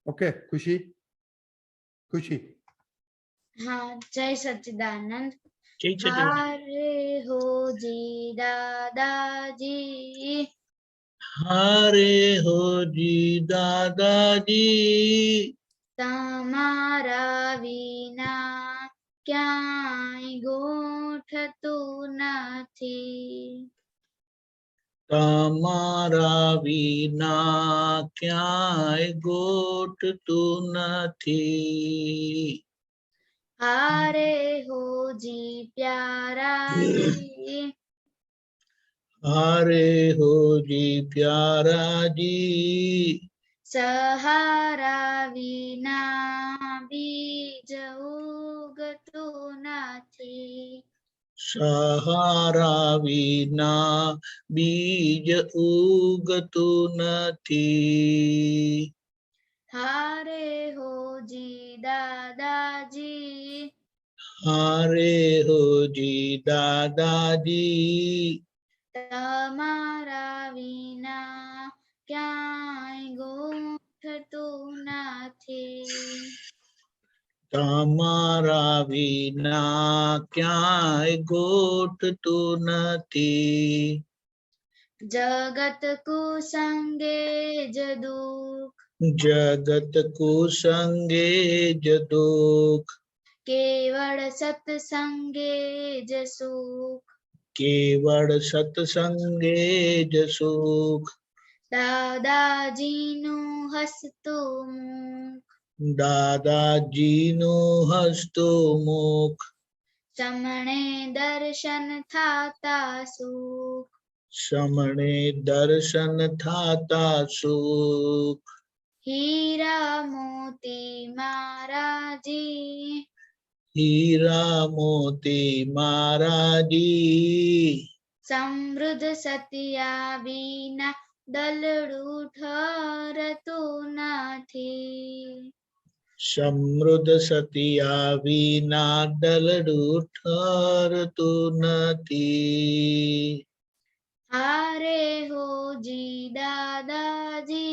Okay खुशी खुशी। हाँ, जय सच्चिदानंद। जय सच्चिदानंद। हरे हो जी दादाजी, हरे हो जी दादाजी, તમારા વિના ક્યાંય ગોઠતું નથી. તમારા વિના ક્યાંય ગોઠતું નથી. હારે હોજી પ્યારાજી, हरे हो जी प्यारा जी, સહારા વિના બીજ ઉગતું નથી. सहारा विना बीज उगतु नथी. हारे होजी दादाजी, हारे हो जी दादाजी, તમારા વિના ક્યાંય ગોઠતું નથી. तमारा विना क्याय गोठतु नथी. जगत कुसंगे ज दुख, जगत कुसंगे ज दुख, केवल सत्संगे ज सुख. केवल सत्संगे ज सुख. दादाजीનું હસતું મુખ, दादाजीनु हस्तो मुख, સમણે દર્શન થાતા સુખ. समणे दर्शन थाता सुख. हीरा मोती महाराजी, हीरा मोती महाराजी, સમૃદ્ધ સત્યા વિના દલડું ઠરતું નથી. समृद्ध सतिया विना दलडू ठरतु नथी. हारे होजी दादाजी,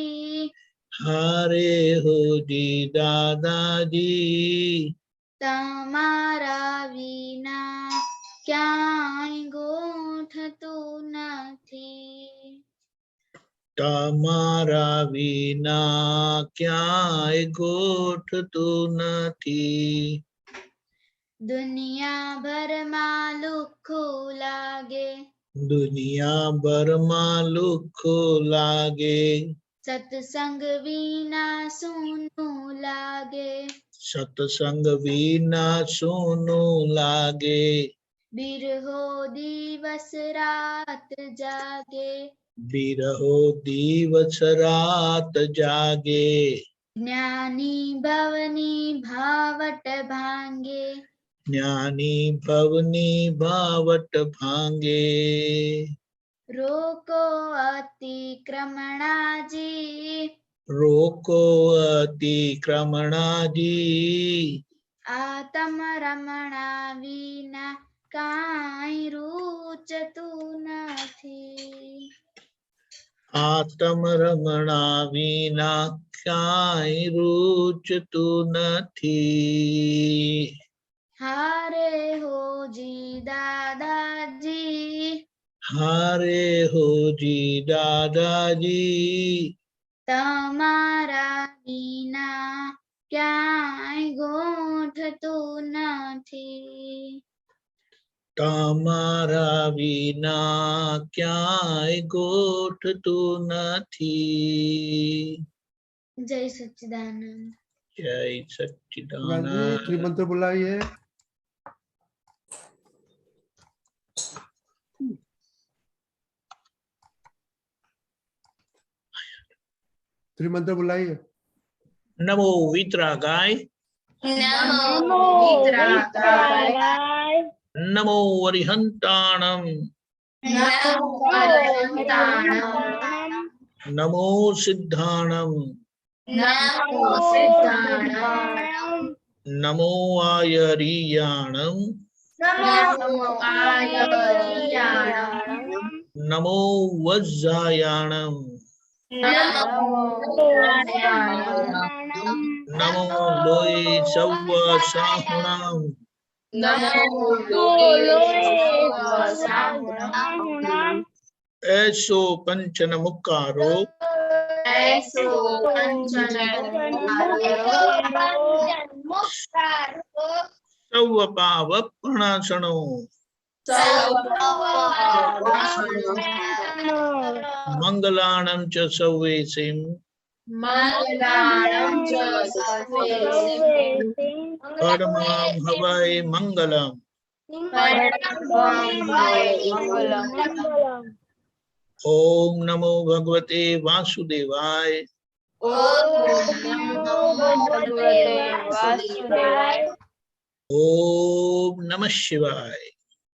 हारे हो जी दादाजी, તમારા વિના ક્યાંય ગોઠતું નથી. तमारा विना क्याय गोठतु नथी. दुनिया भर में लुखो लागे, दुनिया भर में लुखो लागे, सत्संग विना सुनू लागे. सत्संग विना सुनु लागे, बिरहो दिवस रात जागे. बिरहो दिवस रात जागे, ज्ञानी भवनी भावट भांगे. ज्ञानी भवनी भावट भांगे. रोको अतिक्रमणा जी, रोको अतिक्रमणा जी, आत्म रमणा विना काई रुचतु નથી. आत्म रमणा विना क्याय रुचतु नथी. हारे होजी दादाजी, हारे हो जी दादाजी, તમારા વિના ક્યાંય ગોઠતું નથી. तमारा विना क्याय गोठतु नथी. जय सच्चिदानंद। जय सच्चिदानंद। त्रिमंत्र बुलाइए। त्रिमंत्र बुलाइए। नमो वितरागाय, नमो वितरागाय, नमो अरिहंताणम, नमो अरिहंताणम, नमो सिद्धाणम, नमो सिद्धाणम, नमो आयरियाणम, नमो आयरियाणम, नमो वज्जायाणम, नमो वज्जायाणम, नमो लोई सव्व साहुणम नमो लोये ऐसो पंचन मुक्कारो ऐसो पंचन सव्व पाव प्रणासनो मंगलाणं च सव्वेसिं मंगलाणं च परमां हवै मंगलम् ओम नमो भगवते वासुदेवाय ओम नमः शिवाय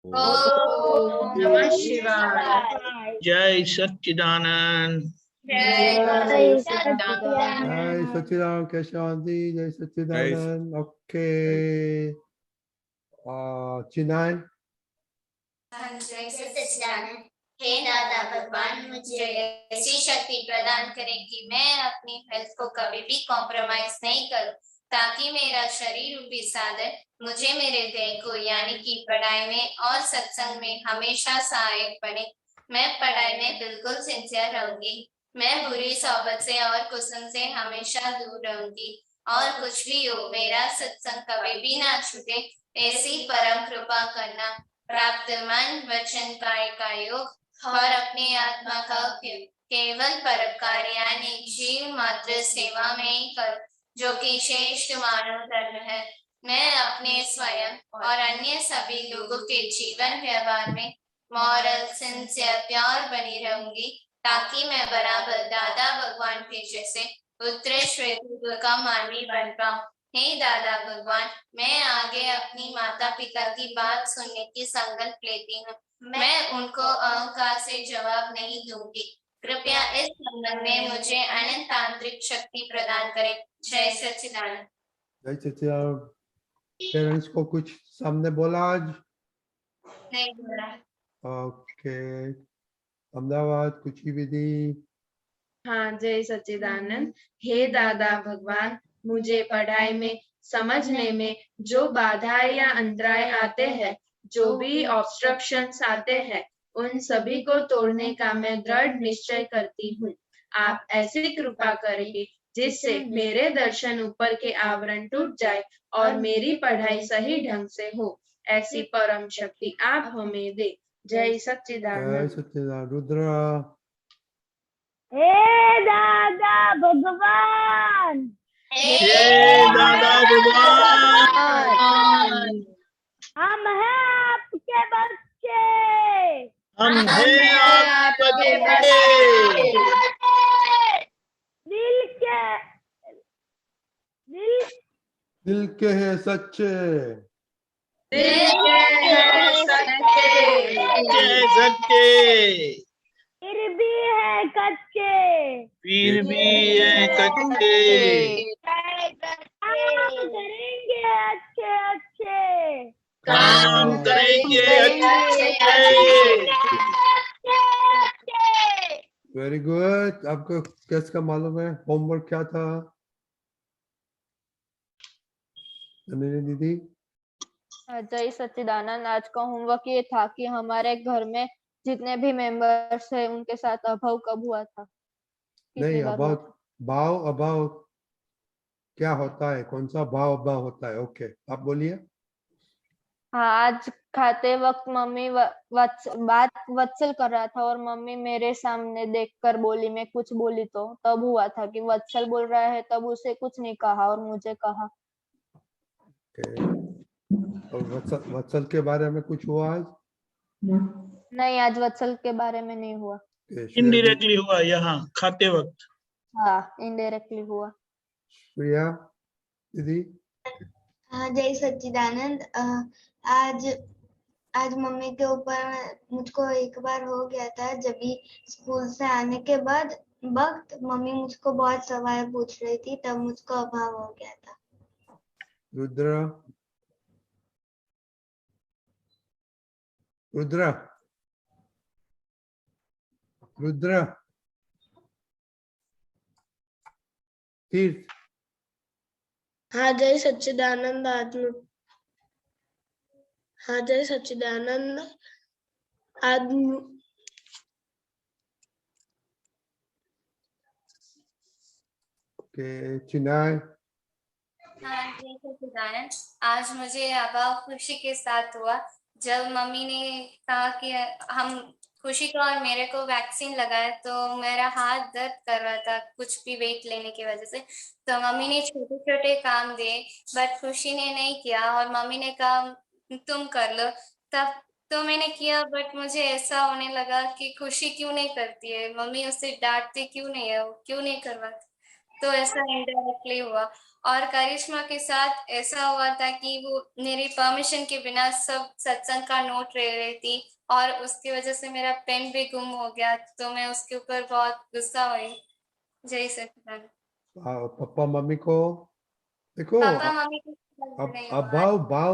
नमः शिवाय। जय सच्चिदानंद जय सच्चिदानंद केशवांती जय सच्चिदानंद ओके चिनाई जय सच्चिदानंद। हे दादा भगवान मुझे ऐसी शक्ति प्रदान करें कि मैं अपनी हेल्थ को कभी भी कॉम्प्रोमाइज नहीं करूं, ताकि मेरा शरीर रूपी साधन मुझे मेरे ध्येय को यानी कि पढ़ाई में और सत्संग में हमेशा सहायक बने। मैं पढ़ाई में बिल्कुल सिंसियर रहूंगी। मैं बुरी सोबत से और कुसुम से हमेशा दूर रहूंगी और कुछ भी हो मेरा सत्संग कभी भी ना छूटे, ऐसी परम कृपा करना। प्राप्त मन वचन काय का योग और अपनी आत्मा का उपयोग केवल परोपकार यानी जीव मात्र सेवा में ही कर, जो कि श्रेष्ठ मानव धर्म है। मैं अपने स्वयं और अन्य सभी लोगों के जीवन व्यवहार में मॉरल सिंसियर प्योर बनी रहूंगी, ताकि मैं बराबर दादा भगवान के जैसे उत्कृष्ट व्यक्तित्व का मानवी बन पाऊं। हे दादा भगवान, मैं आगे अपनी माता पिता की बात सुनने की संकल्प लेती हूँ। मैं उनको अहंकार से जवाब नहीं दूंगी। कृपया इस संबंध में मुझे अनंत तांत्रिक शक्ति प्रदान करें। जय सच्चिदानंद। जय सच्चिदानंद। पेरेंट्स को कुछ सामने बोला आज? नहीं बोला। ओके अहमदाबाद कुछ ही विधि। हाँ जय सच्चिदानंद। हे दादा भगवान, मुझे पढ़ाई में समझने में जो बाधाएं या अंतराय आते हैं, जो भी ऑब्स्ट्रक्शंस आते हैं, उन सभी को तोड़ने का मैं दृढ़ निश्चय करती हूँ। आप ऐसी कृपा करेंगे जिससे मेरे दर्शन ऊपर के आवरण टूट जाए और मेरी पढ़ाई सही ढंग से हो, ऐसी परम शक्ति आप हमें दे। जय जय सच्चिदानंद। सच्चिदानंद। रुद्र हे दादा भगवान, हे दादा भगवान हम हैं आपके बच्चे, हम हैं आपके बच्चे दिल के हैं सच्चे सच्चे फिर भी है कच्चे, फिर भी है कच्चे काम करेंगे अच्छे अच्छे, काम करेंगे अच्छे वेरी गुड। आपको कैसे मालूम है होमवर्क क्या था? नंदिनी दीदी जय सच्चिदानंद। आज का होमवर्क ये था कि हमारे घर में जितने भी मेंबर्स हैं उनके साथ अभाव कब हुआ था, नहीं कितनी बार हुआ अभाव भाव अभाव क्या होता है, कौन सा भाव अभाव होता है? ओके आप बोलिए। हाँ, आज खाते वक्त मम्मी बात वत्सल कर रहा था और मम्मी मेरे सामने देखकर बोली, मैं कुछ बोली तो तब हुआ था कि वत्सल बोल रहा है, तब उसे कुछ नहीं कहा और मुझे कहा। और वत्सल के बारे में कुछ हुआ आज? नहीं, आज वत्सल के बारे में नहीं हुआ। इनडायरेक्टली हुआ यहाँ खाते वक्त। हाँ, इनडायरेक्टली हुआ। प्रिया दीदी जय सच्चिदानंद। आज मम्मी के ऊपर मुझको एक बार हो गया था, जब भी स्कूल से आने के बाद वक्त मम्मी मुझको बहुत सवाल पूछ रही थी, तब मुझको अभाव हो गया था। रुद्र रुद्र रुद्र तीर्थ हाँ जय सच्चिदानंद हाँ जय सच्चिदानंद आज ओके चिनाय हाँ जी सच्चिदानंद, आज मुझे अभाव खुशी के साथ हुआ जब मम्मी ने कहा कि हम खुशी को और मेरे को वैक्सीन लगाए, तो मेरा हाथ दर्द कर रहा था कुछ भी वेट लेने की वजह से। तो मम्मी ने छोटे छोटे काम दिए, बट खुशी ने नहीं किया और मम्मी ने कहा तुम कर लो। तब तो मैंने किया, बट मुझे ऐसा होने लगा कि खुशी क्यों नहीं करती है, मम्मी उससे डांटती क्यों नहीं है, वो क्यों नहीं करवाती। तो ऐसा इनडायरेक्टली हुआ। और करिश्मा के साथ ऐसा हुआ था कि वो मेरी परमिशन के बिना सब सत्संग का नोट ले रही थी और उसकी वजह से मेरा पेन भी गुम हो गया, तो मैं उसके ऊपर बहुत गुस्सा हुई। जय सच्चिदानंद। पापा मम्मी को देखो पापा मम्मी के साथ अब नहीं अब हुआ।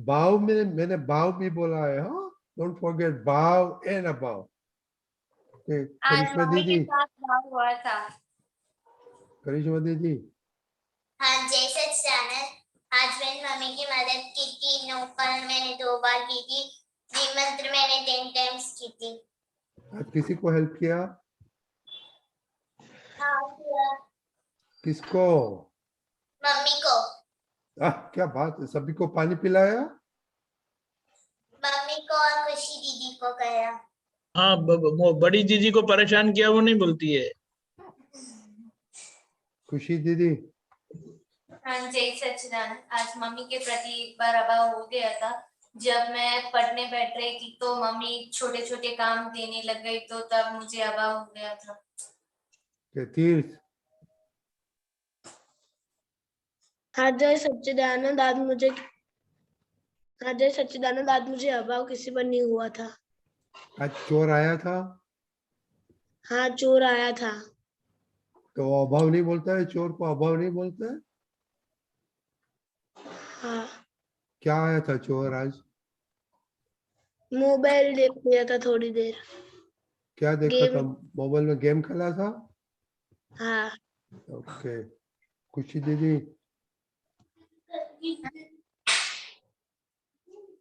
भाव में मैंने भाव भी बोला है हाँ डोंट फॉरगेट भाव एंड अबाव आज करिश्मा मम्मी के दीदी साथ भाव हुआ था। करिश्मा दीदी हाँ जय सच्चिदानंद, आज मैंने मम्मी की मदद की थी। नौफल मैंने 2 बार की थी, श्रीमंत्र मैंने 10 टाइम्स की थी। आज किसी को हेल्प किया हाँ किया। किसको मम्मी को। क्या बात है सभी को पानी पिलाया मम्मी को और खुशी दीदी को कहा। हाँ वो बड़ी दीदी को परेशान किया वो नहीं बोलती है। खुशी दीदी हाँ जय सच्चिदानंद, आज मम्मी के प्रति एक बार अभाव हो गया था। जब मैं पढ़ने बैठ रही थी तो मम्मी छोटे छोटे काम देने लग गई, तो तब मुझे अभाव हो गया था। तीर्थ हाँ जय सच्चिदानंद आज मुझे अभाव किसी पर नहीं हुआ था। आज चोर आया था हाँ चोर आया था। तो अभाव नहीं बोलता है चोर को अभाव नहीं बोलता है हाँ क्या आया था चोर आज मोबाइल देख लिया था थोड़ी देर। क्या देखा गेम। था मोबाइल में गेम खेला था हाँ ओके खुशी दीदी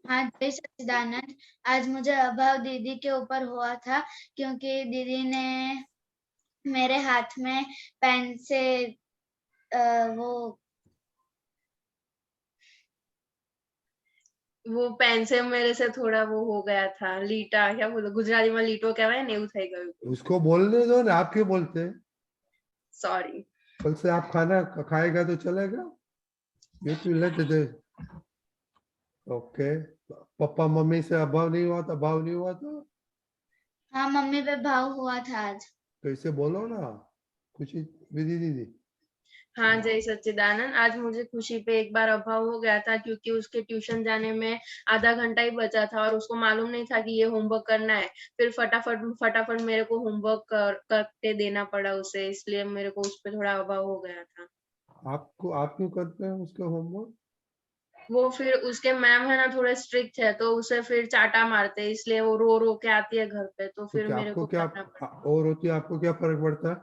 हाँ जय सच्चिदानंद, आज मुझे अभाव दीदी के ऊपर हुआ था क्योंकि दीदी ने मेरे हाथ में पेन से वो पेन से मेरे से थोड़ा वो हो गया था, लीटा क्या बोलो गुजराती में लीटो कहवाय ने એવું થઈ ગયું। उसको बोलने दो ना आप क्यों बोलते हैं सॉरी। कल से आप खाना खाएगा तो चलेगा you to let it okay papa mummy से अभाव नहीं हुआ था भाव नहीं हुआ था हाँ मम्मी पे भाव हुआ था आज। तो इसे बोलो ना खुशी विधि दीदी हाँ जय सच्चिदानंद, आज मुझे खुशी पे एक बार अभाव हो गया था क्योंकि उसके ट्यूशन जाने में आधा घंटा ही बचा था और उसको मालूम नहीं था कि ये होमवर्क करना है। फिर फटाफट मेरे को होमवर्क करके देना पड़ा उसे, इसलिए मेरे को उस पर थोड़ा अभाव हो गया था। आप क्यों करते हैं उसका होमवर्क वो फिर उसके मैम है ना थोड़े स्ट्रिक्ट है, तो उसे फिर चाटा मारते हैं, इसलिए वो रो रो के आती है घर पे, तो फिर मेरे को क्या करना पड़ा। और होती है आपको क्या फर्क पड़ता है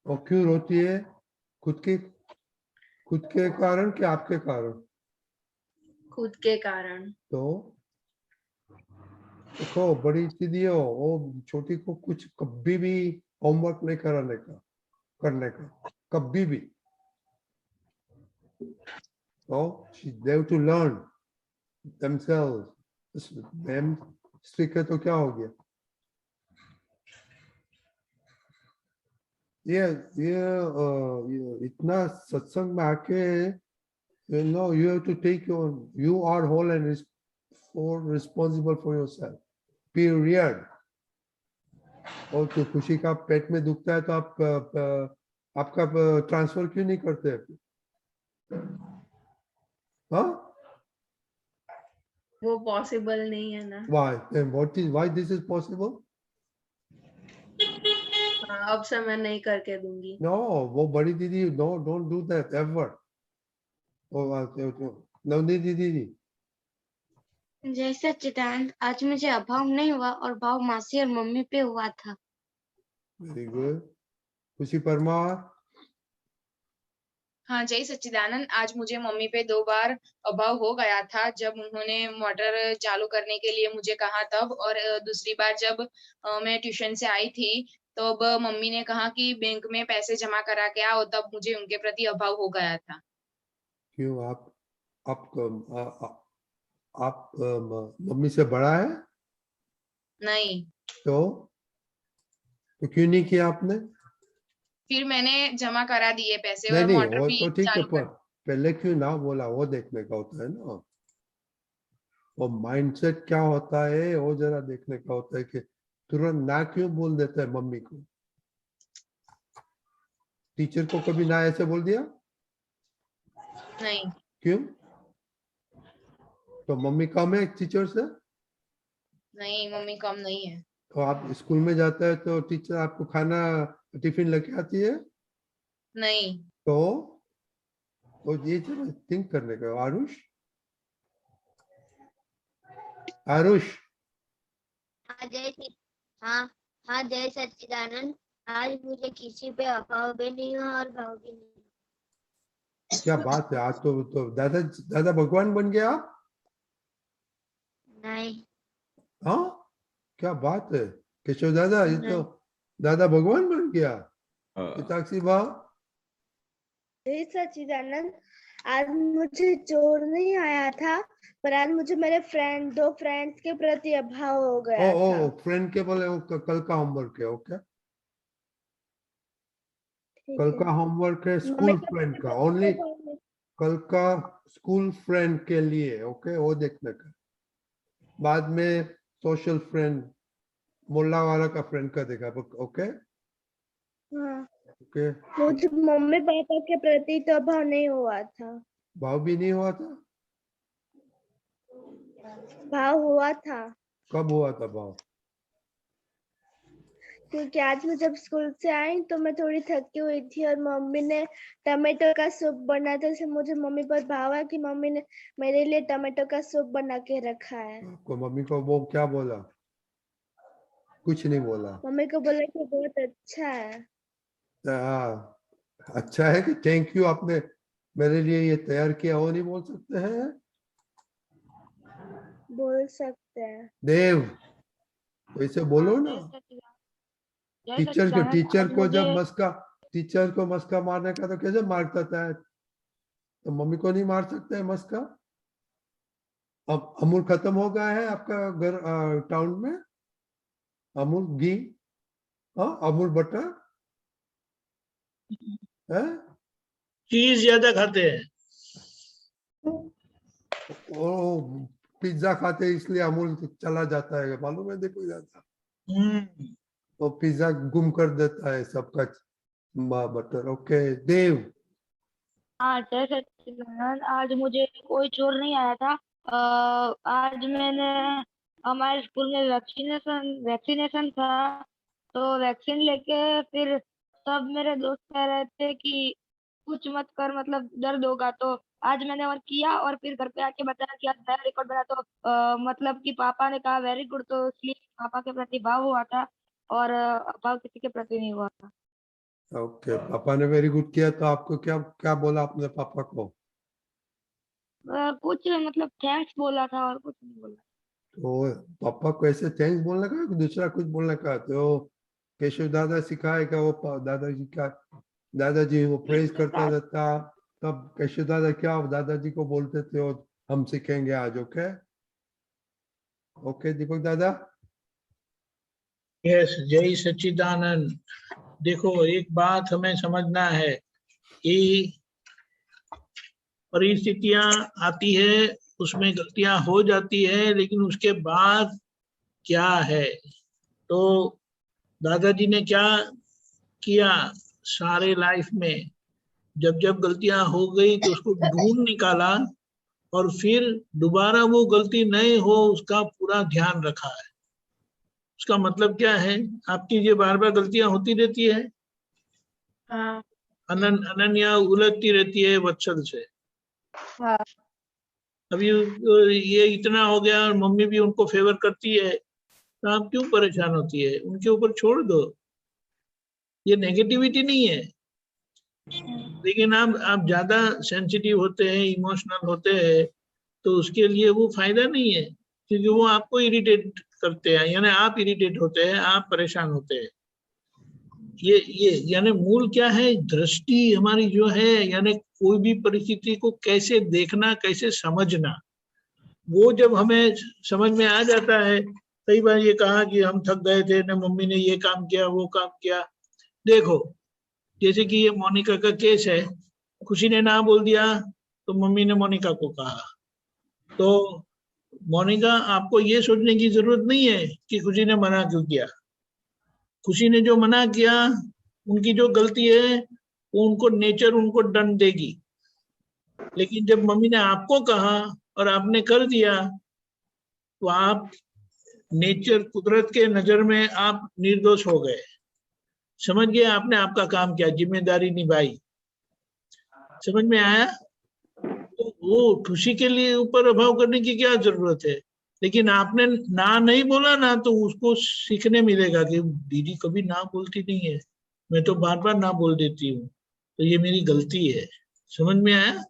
और क्यों रोती है खुद के कारण कि आपके कारण खुद के कारण। तो देखो बड़ी दीदी हो वो छोटी को कुछ कभी भी होमवर्क नहीं करने का कभी भी so they have to learn themselves ma'am strict है तो क्या हो गया ये इतना सत्संग में आके you have to take you are whole and responsible for yourself period और तो खुशी का पेट में दुखता है तो आप आपका ट्रांसफर क्यों नहीं करते हाँ वो पॉसिबल नहीं है ना। why this is possible अब से मैं नहीं करके दूंगी। no वो बड़ी दीदी no don't do that ever Navneet दीदी जय सच्चिदानंद, आज मुझे अभाव नहीं हुआ और भाव मासी और मम्मी पे हुआ था। वेरी गुड खुशी परमार हाँ जय सच्चिदानंद। आज मुझे मम्मी पे 2 बार अभाव हो गया था, जब उन्होंने मोटर चालू करने के लिए मुझे कहा तब, और दूसरी बार जब मैं ट्यूशन से आई थी तब मम्मी ने कहा कि बैंक में पैसे जमा करा के आओ, तब मुझे उनके प्रति अभाव हो गया था। क्यों आप मम्मी से बड़ा है? नहीं, तो क्यों नहीं किया आपने? फिर मैंने जमा करा दिए पैसे नहीं और नहीं, मोटर वो भी तो ठीक है, चालू पर कर। पहले क्यों ना बोला, वो देखने का होता है ना। वो माइंडसेट क्या होता है वो जरा देखने का होता है कि तुरंत ना क्यों बोल देता है मम्मी को। टीचर को कभी ना ऐसे बोल दिया? नहीं, क्यों? तो मम्मी कम है टीचर से? नहीं मम्मी कम नहीं है। तो आप स्कूल में जाते हैं तो टीचर आपको खाना टिफिन लेके आती है? नहीं, तो ये जरा थिंक करने का। आरुष, आरुष, हाँ हाँ जय सच्चिदानंद। आज मुझे किसी पे अभाव भी नहीं हुआ और भाव भी नहीं हुआ। क्या बात है, आज तो दादा भगवान बन गया आप? नहीं। हाँ, क्या बात है केशव दादा, ये तो दादा भगवान बन गया। पिताक्षी भाव, जय सच्चिदानंद। आज मुझे जोर नहीं आया था, पर आज मुझे मेरे दो फ्रेंड्स के प्रति अभाव हो गया था। ओ फ्रेंड के बोले वो कल का होमवर्क है। ओके, कल का होमवर्क है स्कूल फ्रेंड का, ओनली कल का स्कूल फ्रेंड के लिए। ओके, वो देखने का। बाद में सोशल फ्रेंड, मोल्ला वाला का फ्रेंड का देखा। ओके हाँ, ओके, मुझे मम्मी पापा के प्रति तो अभाव नहीं हुआ था। भाव भी नहीं हुआ था? भाव हुआ था, कब हुआ था भाव? क्योंकि आज मैं जब स्कूल से आई तो मैं थोड़ी थकी हुई थी और मम्मी ने टमाटो का सूप बनाया था, इससे मुझे मम्मी पर भाव है कि मम्मी ने मेरे लिए टमाटो का सूप बना के रखा है। आपको मम्मी को वो क्या बोला? कुछ नहीं बोला? मम्मी को बोला कि बहुत अच्छा है। अच्छा है कि थैंक यू, आपने मेरे लिए ये तैयार किया, वो नहीं बोल सकते हैं? बोल सकते हैं। देव, तो इसे बोलो ना। टीचर को मस्का मारने का तो कैसे मारता था, तो मम्मी को नहीं मार सकते है मस्का? अब अमूल खत्म हो गया है आपका घर टाउन में? अमूल घी, हाँ अमूल बटर है? चीज ज्यादा खाते हैं। ओ पिज्जा खाते इसलिए अमूल चला जाता है, मालूम है? देखो जाता, तो पिज्जा गुम कर देता है सबका बटर। ओके देव। हाँ जय सच्चिदानंद। आज मुझे कोई चोर नहीं आया था। आज मैंने हमारे स्कूल में वैक्सीनेशन था, तो वैक्सीन लेके फिर सब मेरे दोस्त कह रहे थे कि कुछ मत कर, मतलब दर्द होगा। तो आज मैंने और किया और फिर घर पे आके बताया कि आज नया रिकॉर्ड बना, तो मतलब कि पापा ने कहा वेरी गुड, तो इसलिए पापा के प्रति भाव हुआ था और भाव किसी के प्रति नहीं हुआ था। ओके, पापा ने वेरी गुड किया, तो आपको क्या क्या बोला आपने पापा को? कुछ मतलब थैंक्स बोला था और कुछ नहीं बोला। तो पापा को ऐसे थैंक्स बोलने का, दूसरा कुछ बोलने का? तो केशव दादा सिखाएगा वो दादाजी वो प्रेज करता रहता, तब केशव दादा क्या दादाजी को बोलते थे और हम सीखेंगे आज। ओके ओके दीपक दादा। यस, जय सच्चिदानंद। देखो, एक बात हमें समझना है कि परिस्थितियां आती है, उसमें गलतियां हो जाती है, लेकिन उसके बाद क्या है। तो दादाजी ने क्या किया सारे लाइफ में, जब जब गलतियां हो गई तो उसको ढूंढ निकाला और फिर दोबारा वो गलती नहीं हो उसका पूरा ध्यान रखा है। उसका मतलब क्या है, आपकी ये बार बार गलतियां होती रहती है। हाँ। अनन्या उलझती रहती है वत्सल से। हाँ। अभी ये इतना हो गया और मम्मी भी उनको फेवर करती है, तो आप क्यों परेशान होती है? उनके ऊपर छोड़ दो, ये नेगेटिविटी नहीं है। लेकिन आप ज्यादा सेंसिटिव होते हैं, इमोशनल होते हैं, तो उसके लिए वो फायदा नहीं है, क्योंकि वो आपको इरिटेट करते हैं, यानी आप इरिटेट होते हैं, आप परेशान होते हैं। ये यानी मूल क्या है, दृष्टि हमारी जो है, यानी कोई भी परिस्थिति को कैसे देखना, कैसे समझना, वो जब हमें समझ में आ जाता है। कई बार ये कहा कि हम थक गए थे ना, मम्मी ने ये काम किया, वो काम किया। देखो, जैसे कि ये मोनिका का केस है, खुशी ने ना बोल दिया तो मम्मी ने मोनिका को कहा, तो मोनिका आपको ये सोचने की जरूरत नहीं है कि खुशी ने मना क्यों किया। खुशी ने जो मना किया, उनकी जो गलती है, वो उनको नेचर उनको दंड देगी। लेकिन जब मम्मी ने आपको कहा और आपने कर दिया, तो आप नेचर, कुदरत के नजर में आप निर्दोष हो गए। समझ गए, आपने आपका काम किया, जिम्मेदारी निभाई। समझ में आया? तो वो खुशी के लिए ऊपर अभाव करने की क्या जरूरत है। लेकिन आपने ना नहीं बोला ना, तो उसको सीखने मिलेगा कि दीदी कभी ना बोलती नहीं है, मैं तो बार बार ना बोल देती हूँ, तो ये मेरी गलती है। समझ में आया?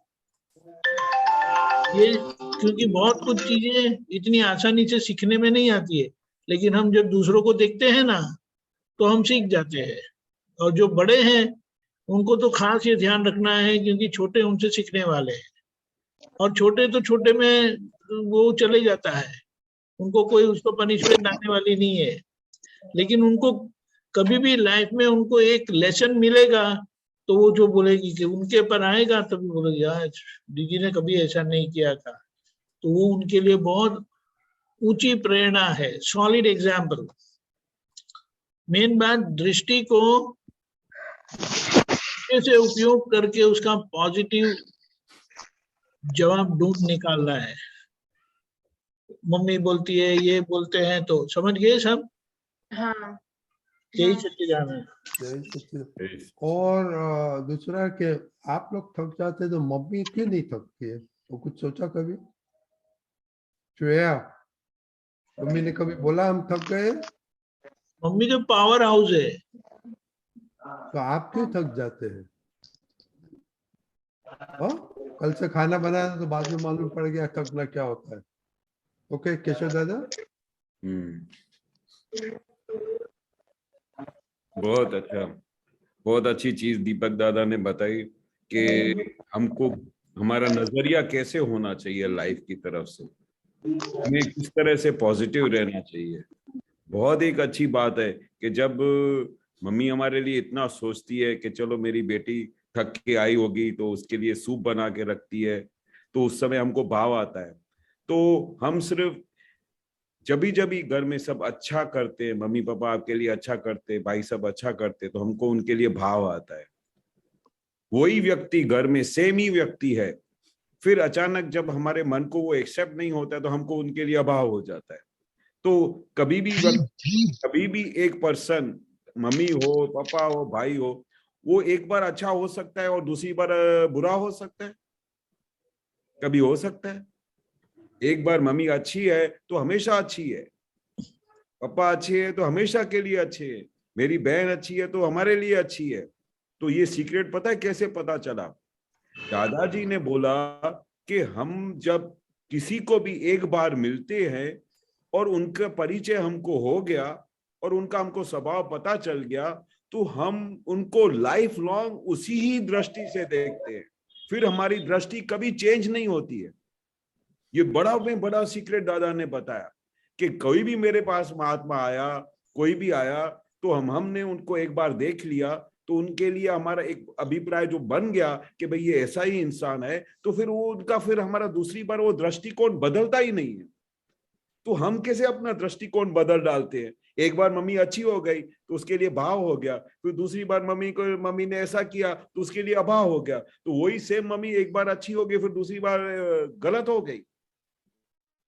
ये क्योंकि बहुत कुछ चीजें इतनी आसानी से सीखने में नहीं आती है, लेकिन हम जब दूसरों को देखते हैं ना, तो हम सीख जाते हैं। और जो बड़े हैं उनको तो खास ये ध्यान रखना है, क्योंकि छोटे उनसे सीखने वाले हैं, और छोटे तो छोटे में वो चले जाता है, उनको कोई उसको पनिशमेंट आने वाली नहीं है। लेकिन उनको कभी भी लाइफ में उनको एक लेसन मिलेगा, तो वो जो बोलेगी कि उनके पर आएगा, तभी बोलेगी यार दीदी ने कभी ऐसा नहीं किया था, तो वो उनके लिए बहुत ऊंची प्रेरणा है, सॉलिड एग्जाम्पल। मेन बात दृष्टि को से उपयोग करके उसका पॉजिटिव जवाब ढूंढ निकालना है। मम्मी बोलती है, ये बोलते हैं, तो समझ गए सब? हाँ। यही सच्चिदानंद है। जय सच्चिदानंद। और दूसरा कि आप लोग थक जाते हैं, तो मम्मी क्यों नहीं थकती है? वो कुछ सोचा कभी? श्रेया, मम्मी ने कभी बोला हम थक गए? मम्मी तो पावर हाउस है। तो आप क्यों थक जाते हैं? कल से खाना बनाया तो बाद में मालूम पड़ गया थकना क्या होता है। ओके केशव दादा। बहुत अच्छा, बहुत अच्छी चीज दीपक दादा ने बताई कि हमको हमारा नजरिया कैसे होना चाहिए लाइफ की तरफ से, हमें किस तरह से पॉजिटिव रहना चाहिए। बहुत एक अच्छी बात है कि जब मम्मी हमारे लिए इतना सोचती है कि चलो मेरी बेटी थक के आई होगी तो उसके लिए सूप बना के रखती है, तो उस समय हमको भाव आता है। तो हम सिर्फ जब घर में सब अच्छा करते हैं, मम्मी पापा आपके लिए अच्छा करते, भाई सब अच्छा करते, तो हमको उनके लिए भाव आता है। वही व्यक्ति घर में सेम ही व्यक्ति है, फिर अचानक जब हमारे मन को वो एक्सेप्ट नहीं होता है, तो हमको उनके लिए अभाव हो जाता है। तो कभी भी एक पर्सन, मम्मी हो, पापा हो, भाई हो, वो एक बार अच्छा हो सकता है और दूसरी बार बुरा हो सकता है। कभी हो सकता है एक बार मम्मी अच्छी है तो हमेशा अच्छी है, पापा अच्छे है तो हमेशा के लिए अच्छे है, मेरी बहन अच्छी है तो हमारे लिए अच्छी है। तो ये सीक्रेट पता है कैसे पता चला? दादाजी ने बोला कि हम जब किसी को भी एक बार मिलते हैं और उनका परिचय हमको हो गया और उनका हमको स्वभाव पता चल गया, तो हम उनको लाइफ लॉन्ग उसी ही दृष्टि से देखते हैं, फिर हमारी दृष्टि कभी चेंज नहीं होती है। ये बड़ा में बड़ा सीक्रेट दादा ने बताया कि कोई भी मेरे पास महात्मा आया, कोई भी आया, तो हमने उनको एक बार देख लिया, तो उनके लिए हमारा एक अभिप्राय जो बन गया कि भाई ये ऐसा ही इंसान है, तो फिर वो उनका फिर हमारा दूसरी बार वो दृष्टिकोण बदलता ही नहीं है। तो हम कैसे अपना दृष्टिकोण बदल डालते हैं? एक बार मम्मी अच्छी हो गई तो उसके लिए भाव हो गया, फिर दूसरी बार मम्मी ने ऐसा किया तो उसके लिए अभाव हो गया। तो वही सेम मम्मी एक बार अच्छी हो गई, फिर दूसरी बार गलत हो गई।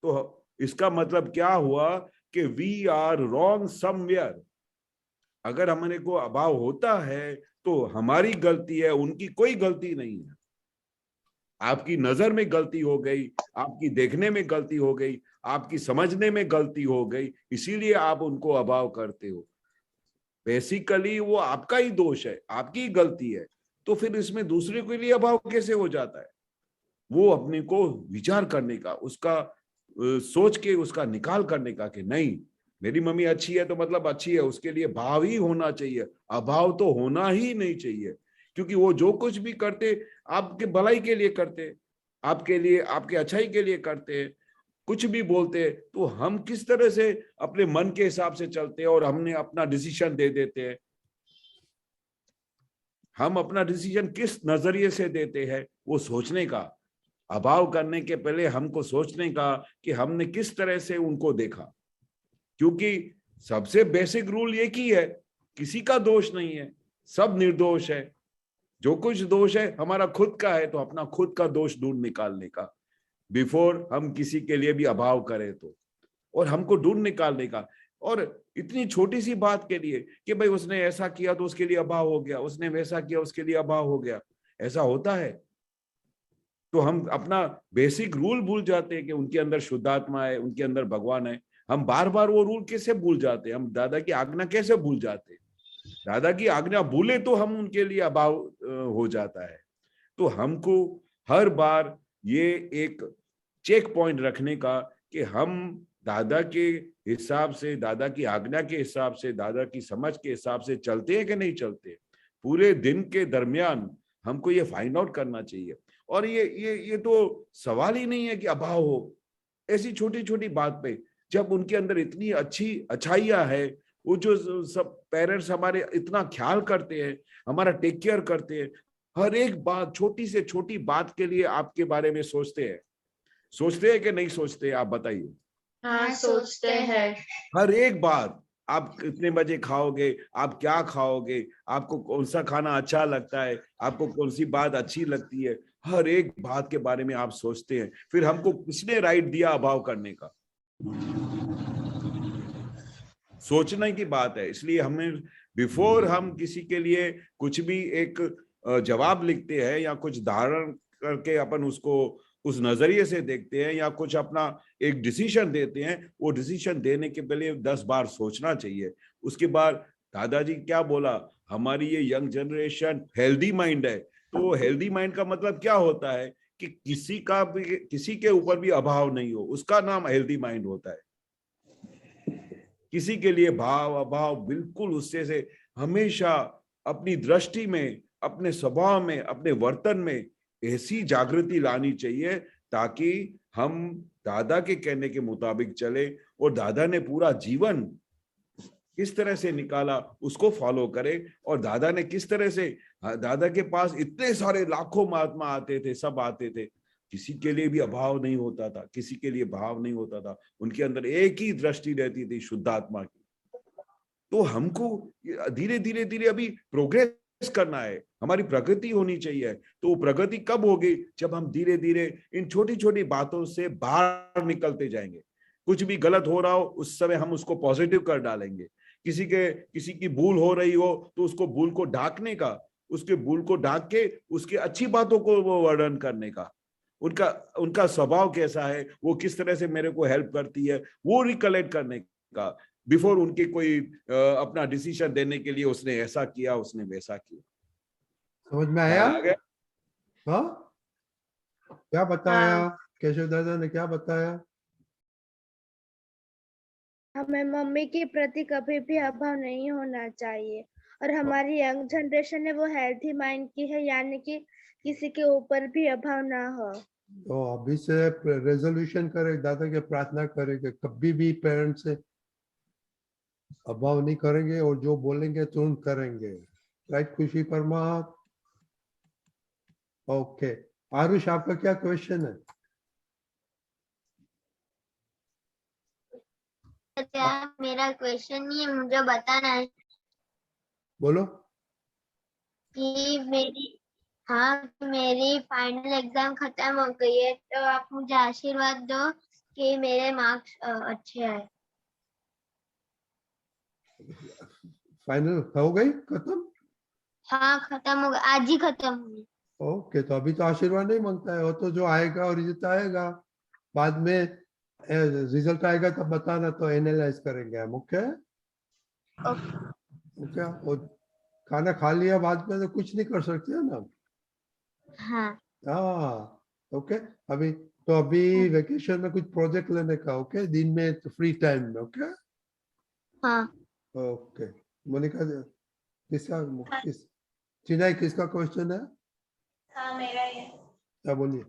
तो इसका मतलब क्या हुआ कि वी आर रॉन्ग समवेयर। अगर हमारे को अभाव होता है तो हमारी गलती है, उनकी कोई गलती नहीं है। आपकी नजर में गलती हो गई, आपकी देखने में गलती हो गई, आपकी समझने में गलती हो गई, इसीलिए आप उनको अभाव करते हो। बेसिकली वो आपका ही दोष है, आपकी गलती है। तो फिर इसमें दूसरे के लिए अभाव कैसे हो जाता है? वो अपने को विचार करने का, उसका सोच के उसका निकाल करने का कि नहीं, मेरी मम्मी अच्छी है तो मतलब अच्छी है, उसके लिए भाव ही होना चाहिए, अभाव तो होना ही नहीं चाहिए। क्योंकि वो जो कुछ भी करते आपके भलाई के लिए करते, आपके लिए, आपके अच्छाई के लिए करते, कुछ भी बोलते, तो हम किस तरह से अपने मन के हिसाब से चलते हैं और हमने अपना डिसीजन दे देते हैं। हम अपना डिसीजन किस नजरिए से देते हैं वो सोचने का, अभाव करने के पहले हमको सोचने का कि हमने किस तरह से उनको देखा। क्योंकि सबसे बेसिक रूल ये की है, किसी का दोष नहीं है, सब निर्दोष है। जो कुछ दोष है हमारा खुद का है, तो अपना खुद का दोष ढूंढ निकालने का, बिफोर हम किसी के लिए भी अभाव करें तो, और हमको ढूंढ निकालने का। और इतनी छोटी सी बात के लिए कि भाई उसने ऐसा किया तो उसके लिए अभाव हो गया, उसने वैसा किया उसके लिए अभाव हो गया, ऐसा होता है? तो हम अपना बेसिक रूल भूल जाते हैं कि उनके अंदर शुद्धात्मा है, उनके अंदर भगवान है। हम बार बार वो रूल कैसे भूल जाते हैं? हम दादा की आज्ञा कैसे भूल जाते हैं? दादा की आज्ञा भूले तो हम उनके लिए अभाव हो जाता है। तो हमको हर बार ये एक चेक पॉइंट रखने का कि हम दादा के हिसाब से, दादा की आज्ञा के हिसाब से, दादा की समझ के हिसाब से चलते हैं कि नहीं चलते। पूरे दिन के दरमियान हमको ये फाइंड आउट करना चाहिए। और ये तो सवाल ही नहीं है कि अभाव हो। ऐसी छोटी छोटी बात पे जब उनके अंदर इतनी अच्छी अच्छाइयां है, वो जो सब पेरेंट्स हमारे इतना ख्याल करते हैं, हमारा टेक केयर करते हैं, हर एक बात, छोटी से छोटी बात के लिए आपके बारे में सोचते हैं कि नहीं सोचते? आप बताइए। हाँ, सोचते हैं। हर एक बात, आप कितने बजे खाओगे, आप क्या खाओगे, आपको कौन सा खाना अच्छा लगता है, आपको कौन सी बात अच्छी लगती है, हर एक बात के बारे में आप सोचते हैं। फिर हमको किसने राइट दिया अभाव करने का? सोचने की बात है। इसलिए हमें बिफोर हम किसी के लिए कुछ भी एक जवाब लिखते हैं या कुछ धारण करके अपन उसको उस नजरिए से देखते हैं या कुछ अपना एक डिसीजन देते हैं, वो डिसीजन देने के पहले 10 बार सोचना चाहिए। उसके बाद दादाजी क्या बोला, हमारी ये यंग जनरेशन हेल्दी माइंड है। तो हेल्दी माइंड का मतलब क्या होता है कि किसी के ऊपर भी अभाव नहीं हो, उसका नाम हेल्दी माइंड होता है। किसी के लिए भाव अभाव बिल्कुल उससे से हमेशा अपनी दृष्टि में, अपने स्वभाव में, अपने वर्तन में ऐसी जागृति लानी चाहिए ताकि हम दादा के कहने के मुताबिक चले और दादा ने पूरा जीवन किस तरह से निकाला उसको फॉलो करें। और दादा ने किस तरह से, दादा के पास इतने सारे लाखों महात्मा आते थे, सब आते थे, किसी के लिए भी अभाव नहीं होता था, किसी के लिए भाव नहीं होता था, उनके अंदर एक ही दृष्टि रहती थी, शुद्धात्मा की। तो हमको धीरे धीरे धीरे अभी प्रोग्रेस करना है, हमारी प्रगति होनी चाहिए। तो प्रगति कब होगी? जब हम धीरे धीरे इन छोटी छोटी बातों से बाहर निकलते जाएंगे। कुछ भी गलत हो रहा हो उस समय हम उसको पॉजिटिव कर डालेंगे। किसी की भूल हो रही हो तो उसको भूल को ढांकने का, उसके भूल को ढांक के उसके अच्छी बातों को वो वर्णन करने का, उनका स्वभाव कैसा है, वो किस तरह से मेरे को हेल्प करती है, वो रिकलेक्ट करने का, बिफोर उनके कोई अपना डिसीजन देने के लिए उसने ऐसा किया, उसने वैसा किया। समझ में आया? हाँ, क्या बताया केशव दादा ने, क्या बताया? हमें मम्मी के प्रति कभी भी अभाव नहीं होना चाहिए और हमारी यंग जनरेशन है वो हेल्थी माइंड की है, यानी कि किसी के ऊपर भी अभाव ना हो। तो अभी से रेजोल्यूशन करे, दादा के प्रार्थना करे कि कभी भी पेरेंट्स से अभाव नहीं करेंगे और जो बोलेंगे तुरंत करेंगे। राइट खुशी परमार? ओके आरुष, आपका क्या क्वेश्चन है? मेरा क्वेश्चन नहीं है, मुझे बताना है बोलो। कि मेरी फाइनल एग्जाम खत्म हो गई है, तो आप मुझे आशीर्वाद दो कि मेरे मार्क्स अच्छे आए। फाइनल हो गई, खत्म? हाँ खत्म हो गई, आज ही खत्म हुई। ओके, तो अभी तो आशीर्वाद नहीं मांगता है, वो तो जो आएगा और रिजल्ट आएगा बाद में, रिजल्ट आएगा तब बताना, तो एनालाइज करेंगे हम। ओके ओके, और खाना खा लिया बाद में तो कुछ नहीं कर सकते है ना। हाँ हाँ ओके। अभी वेकेशन में कुछ प्रोजेक्ट लेने का, ओके, दिन में फ्री टाइम में, ओके। हाँ ओके मोनिका, चिनाई किसका क्वेश्चन है? हाँ मेरा ये। क्या बोलिए।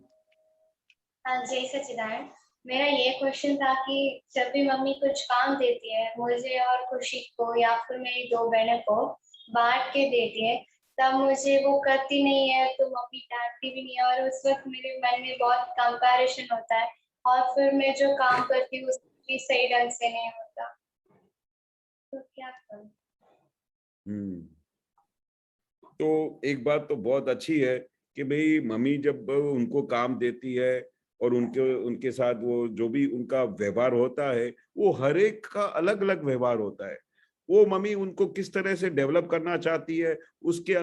हाँ जय सच्चिदानंद। मेरा ये क्वेश्चन था कि जब भी मम्मी कुछ काम देती है मुझे और खुशी को या फिर मेरी 2 बहनों को बांट के देती है, तब मुझे वो करती नहीं है तो मम्मी डांटती भी नहीं है और उस वक्त मेरे मन में बहुत कंपैरिजन होता है और फिर मैं जो काम करती हूँ उसमें भी सही ढंग से नहीं होता, तो क्या करूँ? तो एक बात तो बहुत अच्छी है कि भाई मम्मी जब उनको काम देती है और उनके साथ वो जो भी उनका व्यवहार होता है वो हर एक का अलग अलग व्यवहार होता है। वो मम्मी उनको किस तरह से डेवलप करना चाहती है उसके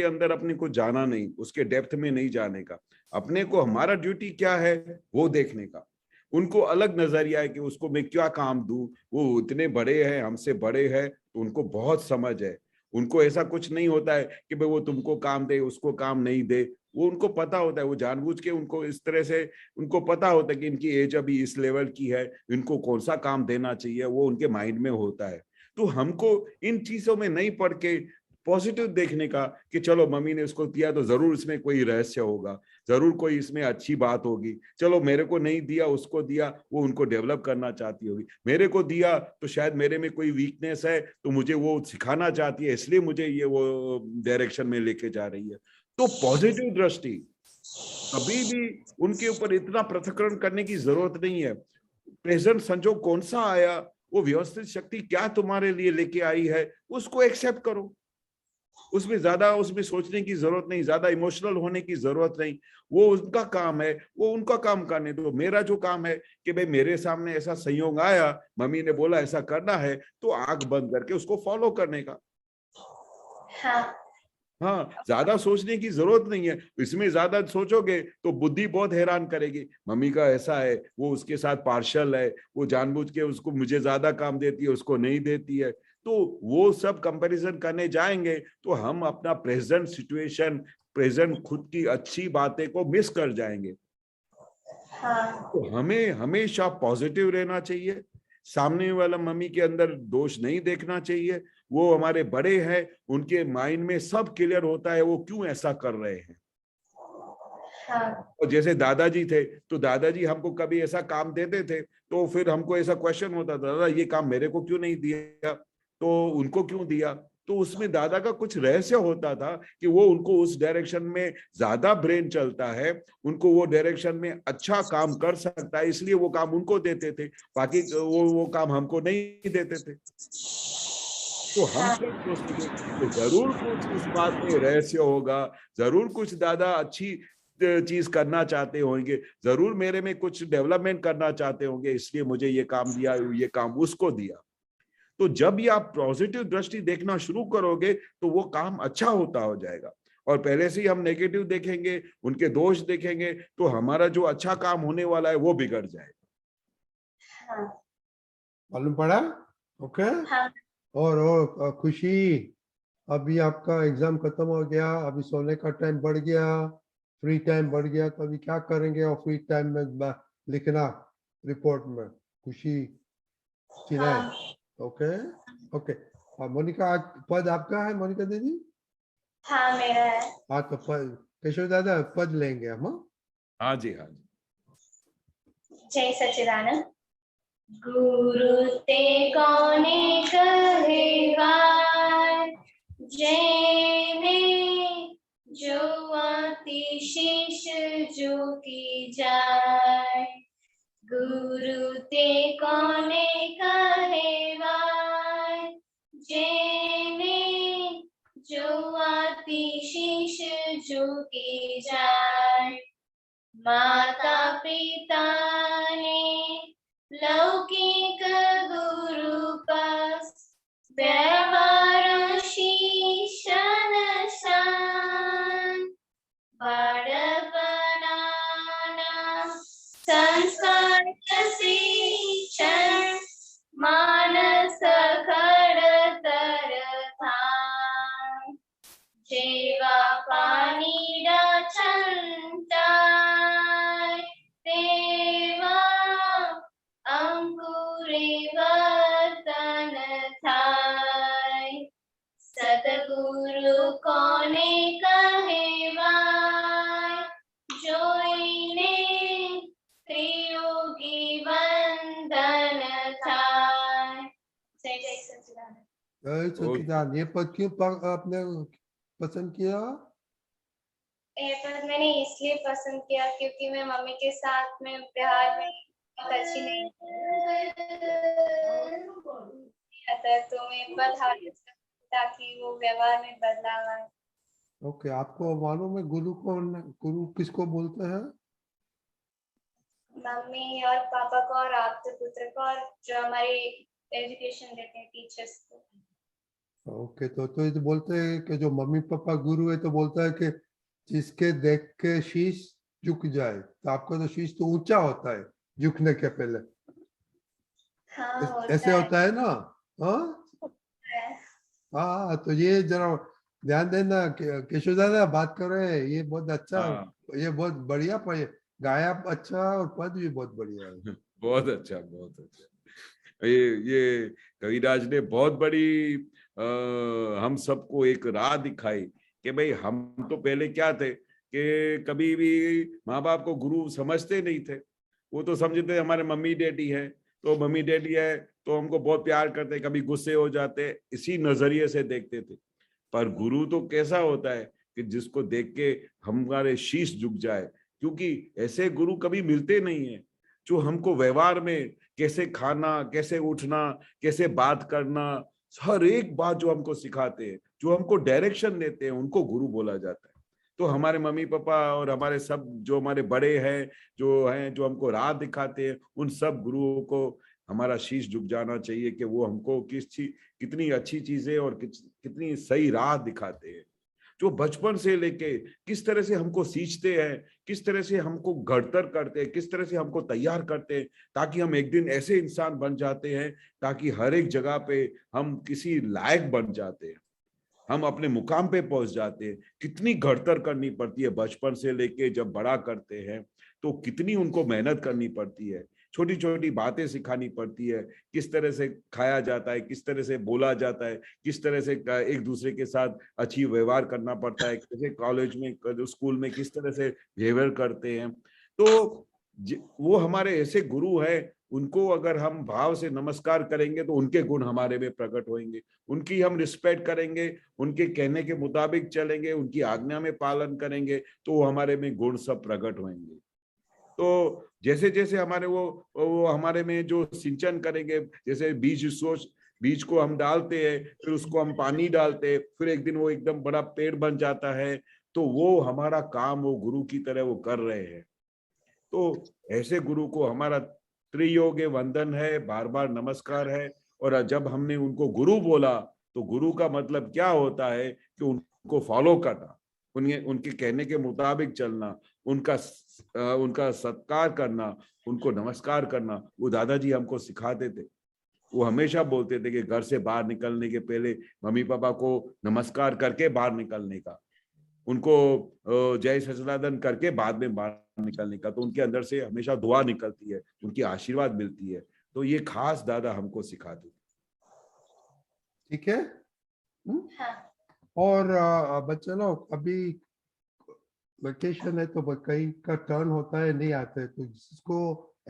अंदर अपने को जाना नहीं, उसके डेप्थ में नहीं जाने का। अपने को हमारा ड्यूटी क्या है वो देखने का। उनको अलग नजरिया है कि उसको मैं क्या काम दूं, वो इतने बड़े हैं, हमसे बड़े हैं, तो उनको बहुत समझ है। उनको ऐसा कुछ नहीं होता है कि भाई वो तुमको काम दे उसको काम नहीं दे। वो उनको पता होता है, वो जानबूझ के उनको इस तरह से उनको पता होता है कि इनकी एज अभी इस लेवल की है, इनको कौन सा काम देना चाहिए, वो उनके माइंड में होता है। तो हमको इन चीजों में नहीं पढ़ के पॉजिटिव देखने का कि चलो मम्मी ने इसको दिया तो जरूर इसमें कोई रहस्य होगा, जरूर कोई इसमें अच्छी बात होगी। चलो मेरे को नहीं दिया उसको दिया, वो उनको डेवलप करना चाहती होगी। मेरे को दिया तो शायद मेरे में कोई वीकनेस है तो मुझे वो सिखाना चाहती है, इसलिए मुझे ये वो डायरेक्शन में लेके जा रही है। तो पॉजिटिव दृष्टि कभी भी उनके ऊपर इतना पृथक्करण करने की जरूरत नहीं है। प्रेजेंट संजोग कौन सा आया, वो व्यवस्थित शक्ति क्या तुम्हारे लिए लेके आई है, उसको एक्सेप्ट करो। उसमें सोचने की जरूरत नहीं, ज्यादा इमोशनल होने की जरूरत नहीं। वो उनका काम है, वो उनका काम करने दो। मेरा जो काम है कि भाई मेरे सामने ऐसा संयोग आया, मम्मी ने बोला ऐसा करना है, तो आंख बंद करके उसको फॉलो करने का। हाँ, ज्यादा सोचने की जरूरत नहीं है। इसमें ज्यादा सोचोगे तो बुद्धि बहुत हैरान करेगी। मम्मी का ऐसा है, वो उसके साथ पार्शल है, वो जानबूझ के उसको मुझे ज्यादा काम देती है, उसको नहीं देती है। तो वो सब कंपैरिजन करने जाएंगे तो हम अपना प्रेजेंट सिचुएशन, प्रेजेंट खुद की अच्छी बातें को मिस कर जाएंगे। तो हमें हमेशा पॉजिटिव रहना चाहिए। सामने वाला मम्मी के अंदर दोष नहीं देखना चाहिए। वो हमारे बड़े हैं, उनके माइंड में सब क्लियर होता है वो क्यों ऐसा कर रहे हैं। और जैसे दादाजी थे तो दादाजी हमको कभी ऐसा काम देते थे तो फिर हमको ऐसा क्वेश्चन होता था, दादा ये काम मेरे को क्यों नहीं दिया, तो उनको क्यों दिया। तो उसमें दादा का कुछ रहस्य होता था कि वो उनको उस डायरेक्शन में ज्यादा ब्रेन चलता है, उनको वो डायरेक्शन में अच्छा काम कर सकता है, इसलिए वो काम उनको देते थे, बाकी वो काम हमको नहीं देते थे। तो हम क्या सोचते थे, जरूर कुछ उस बात में रहस्य होगा, जरूर कुछ दादा अच्छी चीज करना चाहते होंगे, जरूर मेरे में कुछ डेवलपमेंट करना चाहते होंगे, इसलिए मुझे ये काम दिया, ये काम उसको दिया। तो जब भी आप पॉजिटिव दृष्टि देखना शुरू करोगे तो वो काम अच्छा होता हो जाएगा। और पहले से ही हम नेगेटिव देखेंगे, उनके दोष देखेंगे, तो हमारा जो अच्छा काम होने वाला है वो बिगड़ जाएगा। मालूम पड़ा? ओके। और खुशी, अभी आपका एग्जाम खत्म हो गया, अभी सोने का टाइम बढ़ गया, फ्री टाइम बढ़ गया, तो अभी क्या करेंगे? और फ्री टाइम में लिखना रिपोर्ट में, खुशी चिनाई। Okay okay. मोनिका, आज पद आपका है मोनिका दीदी? हाँ मेरा है। हाँ तो पद केशव दादा पद लेंगे हम। हाँ जी, हाँ जी। जय सच्चिदानंद। गुरु ते कौने कहेगा, जैने जो आती शीश झुकी जाए। गुरु ते कौने कहेगा, जैने जो आती शीश झुकी जाए। माता पिता ने लौकिक गुरु पास व्यवहार शीशन शान। बाळपणाना संस्कार शिक्षण मानस खडतर थान। ने कहेवाय जोईने त्रियोगी वंदन थाय। जय जय सच्चिदानंद। जय सच्चिदानंद। ये पद क्यों आपने पसंद किया? ये पद मैंने इसलिए पसंद किया क्योंकि मैं मम्मी के साथ में व्यवहार में बहुत अच्छी नहीं आता, तो मैं पद ताकि वो व्यवहार में बदलाव आए। ओके, आपको मालूम है गुरु किसको बोलते हैं? मम्मी और पापा को और आपके पुत्र को और जो हमारे एजुकेशन देते हैं टीचर्स को। ओके, तो ये तो बोलते हैं कि जो मम्मी पापा गुरु है तो बोलता है कि जिसके देख के शीश झुक जाए, तो आपका तो शीश तो ऊंचा होता है झुकने के पहले। हाँ, ऐसे होता है ना? हाँ, तो ये जरा ध्यान देना। केशव दादा बात कर रहे हैं, ये बहुत अच्छा, ये बहुत बढ़िया पद गाया, अच्छा, और पद भी बहुत बढ़िया है। बहुत अच्छा, बहुत अच्छा। ये कविराज ने बहुत बड़ी हम सबको एक राह दिखाई कि भाई हम तो पहले क्या थे कि कभी भी माँ बाप को गुरु समझते नहीं थे। वो तो समझते हमारे मम्मी डैडी है, तो मम्मी डैडी है तो हमको बहुत प्यार करते, कभी गुस्से हो जाते, इसी नजरिए से देखते थे। पर गुरु तो कैसा होता है कि जिसको देख के हमारे शीश झुक जाए, क्योंकि ऐसे गुरु कभी मिलते नहीं है जो हमको व्यवहार में कैसे खाना, कैसे उठना, कैसे बात करना, हर एक बात जो हमको सिखाते हैं, जो हमको डायरेक्शन देते हैं, उनको गुरु बोला जाता है। तो हमारे मम्मी पापा और हमारे सब जो हमारे बड़े हैं, जो हमको राह दिखाते हैं, उन सब गुरुओं को हमारा शीश झुक जाना चाहिए कि वो हमको कितनी अच्छी चीजें और कितनी सही राह दिखाते हैं, जो बचपन से लेके किस तरह से हमको सींचते हैं, किस तरह से हमको घड़तर करते हैं, किस तरह से हमको तैयार करते हैं, ताकि हम एक दिन ऐसे इंसान बन जाते हैं ताकि हर एक जगह पे हम किसी लायक बन जाते हैं, हम अपने मुकाम पे पहुंच जाते हैं। कितनी घड़तर करनी पड़ती है बचपन से लेके जब बड़ा करते हैं, तो कितनी उनको मेहनत करनी पड़ती है, छोटी छोटी बातें सिखानी पड़ती है, किस तरह से खाया जाता है, किस तरह से बोला जाता है, किस तरह से एक दूसरे के साथ अच्छी व्यवहार करना पड़ता है, कैसे कॉलेज में स्कूल में किस तरह से बिहेवियर करते हैं। तो वो हमारे ऐसे गुरु हैं, उनको अगर हम भाव से नमस्कार करेंगे तो उनके गुण हमारे में प्रकट होंगे, उनकी हम रिस्पेक्ट करेंगे, उनके कहने के मुताबिक चलेंगे, उनकी आज्ञा में पालन करेंगे, तो वो हमारे में गुण सब प्रकट होंगे। तो जैसे जैसे हमारे वो हमारे में जो सिंचन करेंगे, जैसे बीज को हम डालते हैं, फिर उसको हम पानी डालते हैं, फिर एक दिन वो एकदम बड़ा पेड़ बन जाता है, तो वो हमारा काम वो गुरु की तरह वो कर रहे हैं। तो ऐसे गुरु को हमारा त्रियोगे वंदन है, बार बार नमस्कार है। और जब हमने उनको गुरु बोला, तो गुरु का मतलब क्या होता है कि उनको फॉलो करना, उनके कहने के मुताबिक चलना, उनका सत्कार करना, उनको नमस्कार करना। वो दादाजी हमको सिखाते थे। वो हमेशा बोलते थे कि घर से बाहर निकलने के पहले मम्मी पापा को नमस्कार करके बाहर निकलने का, उनको जय सच्चिदानंद करके बाद में बाहर निकलने का। तो उनके अंदर से हमेशा दुआ निकलती है, उनकी आशीर्वाद मिलती है। तो ये खास दादा हमको सिखाते थे। ठीक है। और बच्चे लोग, अभी वेकेशन है तो कई का टर्न होता है, नहीं आते, तो जिसको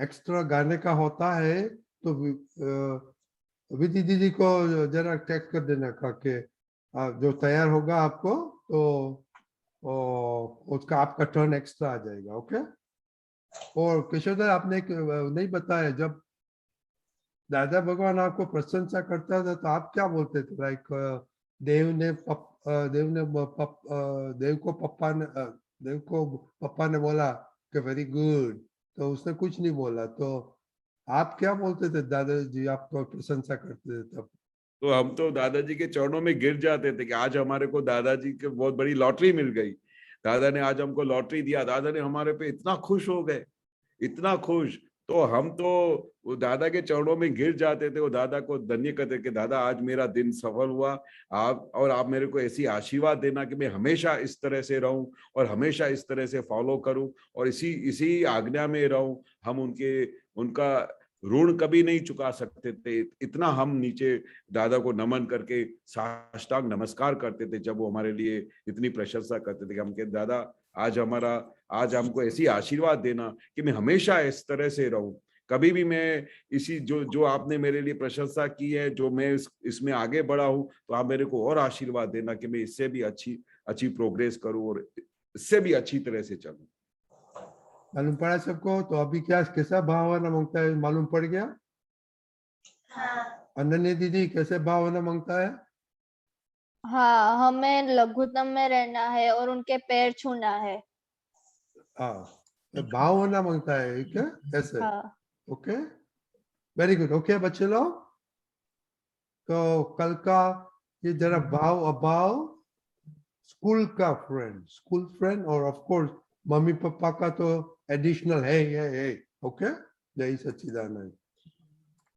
एक्स्ट्रा गाने का होता है तो विधि दीदी को जरा टेक्स्ट कर देना के जो तैयार होगा आपको, तो उसका आपका टर्न एक्स्ट्रा आ जाएगा। ओके। और किशोर आपने नहीं बताया, जब दादा भगवान आपको प्रशंसा करता था तो आप क्या बोलते थे? लाइक देव को पप्पा ने बोला कि वेरी गुड, तो उसने कुछ नहीं बोला, तो आप क्या बोलते थे? दादाजी आपको प्रशंसा करते थे तब? तो हम तो दादाजी के चरणों में गिर जाते थे कि आज हमारे को दादाजी के बहुत बड़ी लॉटरी मिल गई, दादा ने आज हमको लॉटरी दिया, दादा ने हमारे पे इतना खुश हो गए, इतना खुश। तो हम तो वो दादा के चरणों में गिर जाते थे, वो दादा को धन्य कहते कि दादा आज मेरा दिन सफल हुआ, आप मेरे को ऐसी आशीर्वाद देना कि मैं हमेशा इस तरह से रहूं और हमेशा इस तरह से फॉलो करूं और इसी आज्ञा में रहूं। हम उनका ऋण कभी नहीं चुका सकते थे। इतना हम नीचे दादा को नमन करके साष्टांग नमस्कार करते थे जब वो हमारे लिए इतनी प्रशंसा करते थे कि हम कहते दादा आज हमको ऐसी आशीर्वाद देना कि मैं हमेशा इस तरह से रहूं, कभी भी मैं इसी जो आपने मेरे लिए प्रशंसा की है, जो मैं इसमें आगे बढ़ा हूं, तो आप मेरे को और आशीर्वाद देना कि मैं इससे भी अच्छी प्रोग्रेस करूं और इससे भी अच्छी तरह से चलूं। मालूम पड़ा सबको? तो अभी क्या कैसा भावना मांगता है मालूम पड़ गया? हाँ। अनन्या दीदी कैसे भावना मांगता है? हाँ, हमें लघुतम में रहना है और उनके पैर छूना है। हाँ, भावना मांगता है क्या ऐसे? हाँ। Okay, very good. ओके बच्चे लोग, तो कल का ये जरा अभाव स्कूल फ्रेंड और ऑफ कोर्स मम्मी पापा का तो एडिशनल है। ओके, जय सच्चिदानंद।